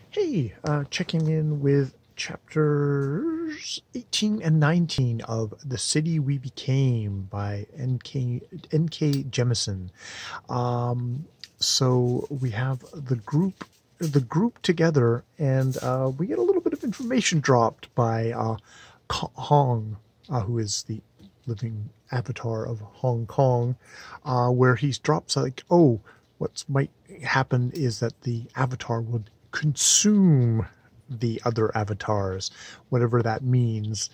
Hey, checking in with chapters 18 and 19 of The City We Became by N.K. Jemisin. So we have the group together, and we get a little bit of information dropped by Hong, who is the living avatar of Hong Kong, where he drops like, oh, what might happen is that the avatar would consume the other avatars, whatever that means.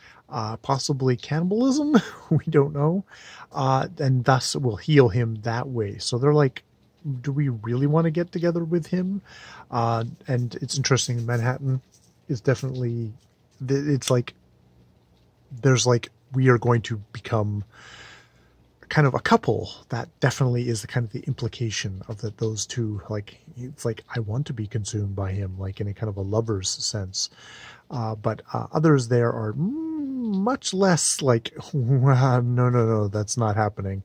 Possibly cannibalism, we don't know, and thus will heal him that way. So they're like, do we really want to get together with him? And it's interesting, Manhattan is definitely, it's like, there's like, we are going to become kind of a couple. That definitely is the kind of the implication of that those two, like, it's like I want to be consumed by him, like in a kind of a lover's sense. But others there are much less like, no, that's not happening.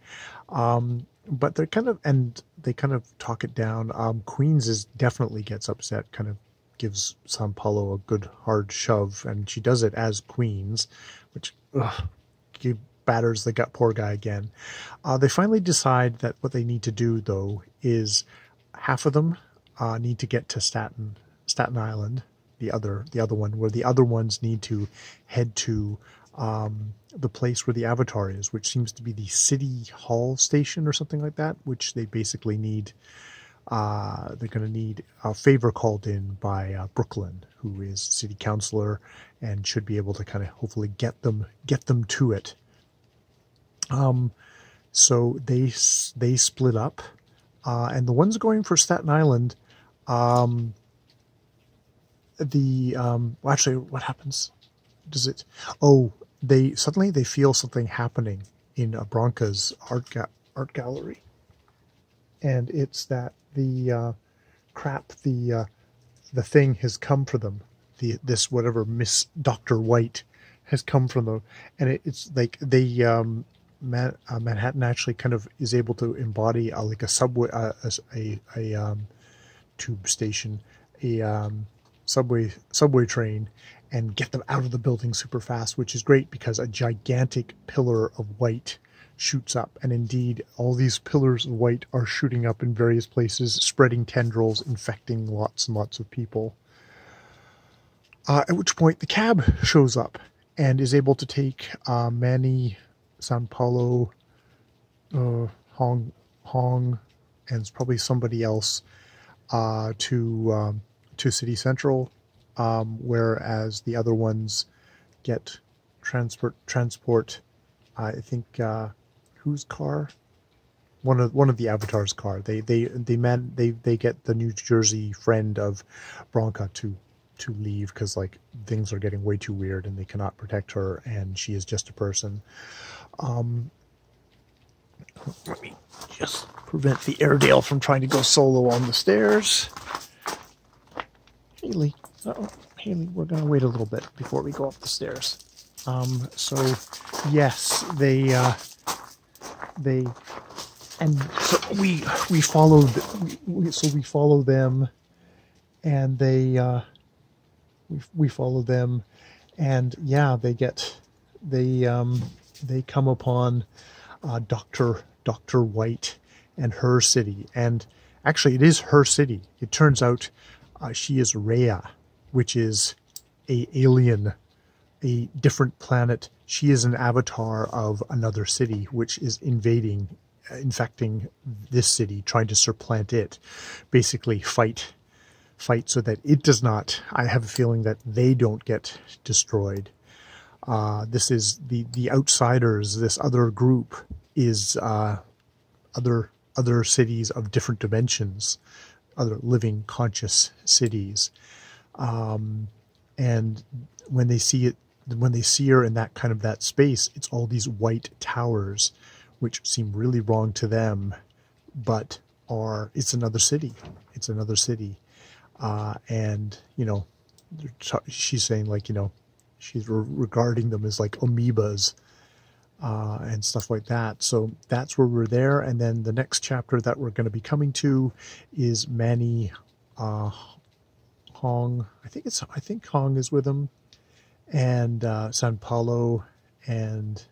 But they're kind of, and they kind of talk it down. Queens is definitely gets upset, kind of gives San Paulo a good hard shove, and she does it as Queens, which batters the poor guy again. They finally decide that what they need to do, though, is half of them need to get to Staten Island, the other one, where the other ones need to head to the place where the Avatar is, which seems to be the City Hall station or something like that, which they basically need. They're going to need a favor called in by Brooklyn, who is city councilor, and should be able to kind of hopefully get them to it. So they split up, and the ones going for Staten Island, well, actually, what happens? Does it? Oh, they suddenly feel something happening in Bronca's art gallery, and it's that the thing has come for them. This whatever Miss Dr. White has come from them, and it's like they Manhattan actually kind of is able to embody like a subway, a tube station, a subway train, and get them out of the building super fast, which is great because a gigantic pillar of white shoots up, and indeed all these pillars of white are shooting up in various places, spreading tendrils, infecting lots and lots of people. At which point the cab shows up and is able to take Manny, San Paulo, Hong, and probably somebody else to City Central, whereas the other ones get transport. I think whose car? One of the Avatar's car. They get the New Jersey friend of Bronca to leave because like things are getting way too weird and they cannot protect her, and she is just a person. Let me just prevent the Airedale from trying to go solo on the stairs. Haley, Haley, we're gonna wait a little bit before we go up the stairs. So yes, and so we follow them, and we follow them, and yeah, they come upon Dr. White and her city, and actually it is her city. It turns out she is Rhea, which is a alien, a different planet. She is an avatar of another city, which is infecting this city, trying to supplant it, basically fight so that it does not. I have a feeling that they don't get destroyed. This is the outsiders. This other group is other cities of different dimensions, other living conscious cities, and when they see her in that kind of that space, it's all these white towers, which seem really wrong to them, but it's another city. It's another city. And, you know, she's saying, like, you know, she's regarding them as like amoebas, and stuff like that. So that's where we're there. And then the next chapter that we're going to be coming to is Manny Hong. I think Hong is with him, and San Paulo, and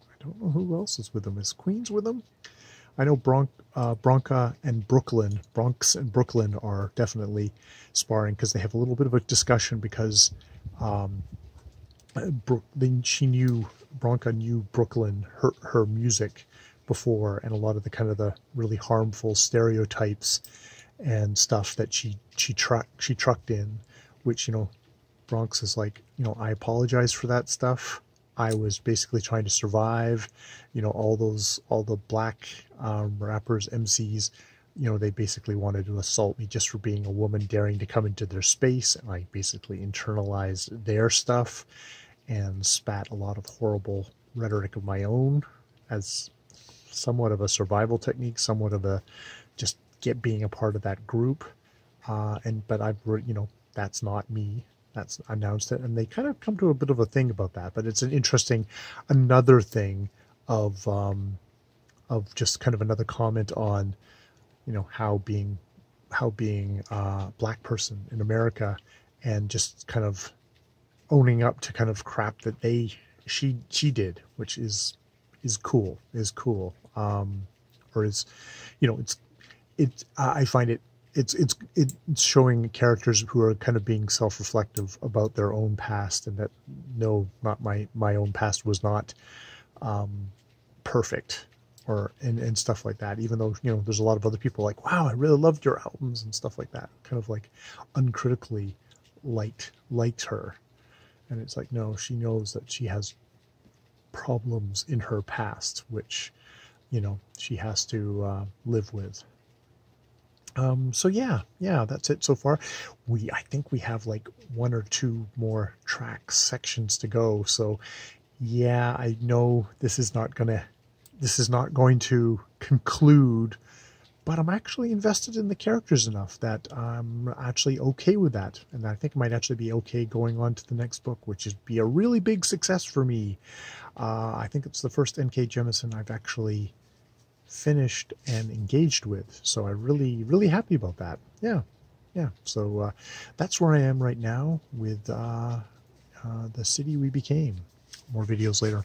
I don't know who else is with him. Is Queens with him? I know Bronca and Brooklyn, Bronx and Brooklyn are definitely sparring because they have a little bit of a discussion because Bronca knew Brooklyn, her music before, and a lot of the kind of the really harmful stereotypes and stuff that she trucked in, which, you know, Bronx is like, you know, I apologize for that stuff. I was basically trying to survive. You know, all the black rappers, MCs, you know, they basically wanted to assault me just for being a woman daring to come into their space, and I basically internalized their stuff and spat a lot of horrible rhetoric of my own as somewhat of a survival technique, somewhat of a just being a part of that group. But I've, you know, that's not me. That's announced it, and they kind of come to a bit of a thing about that. But it's an interesting, another thing of just kind of another comment on, you know, how being a black person in America, and just kind of owning up to kind of crap that she did, which is cool, or is, you know, I find it's showing characters who are kind of being self-reflective about their own past, and that no, not my own past was not perfect, or and stuff like that. Even though, you know, there's a lot of other people like, wow, I really loved your albums and stuff like that, kind of like uncritically liked her, and it's like, no, she knows that she has problems in her past, which, you know, she has to live with. So yeah, that's it so far. I think we have like one or two more track sections to go. So yeah, I know this is not going to conclude, but I'm actually invested in the characters enough that I'm actually okay with that. And I think I might actually be okay going on to the next book, which is be a really big success for me. I think it's the first N.K. Jemisin I've actually finished and engaged with, so I'm really happy about that. Yeah. So that's where I am right now with the City We Became. More videos later.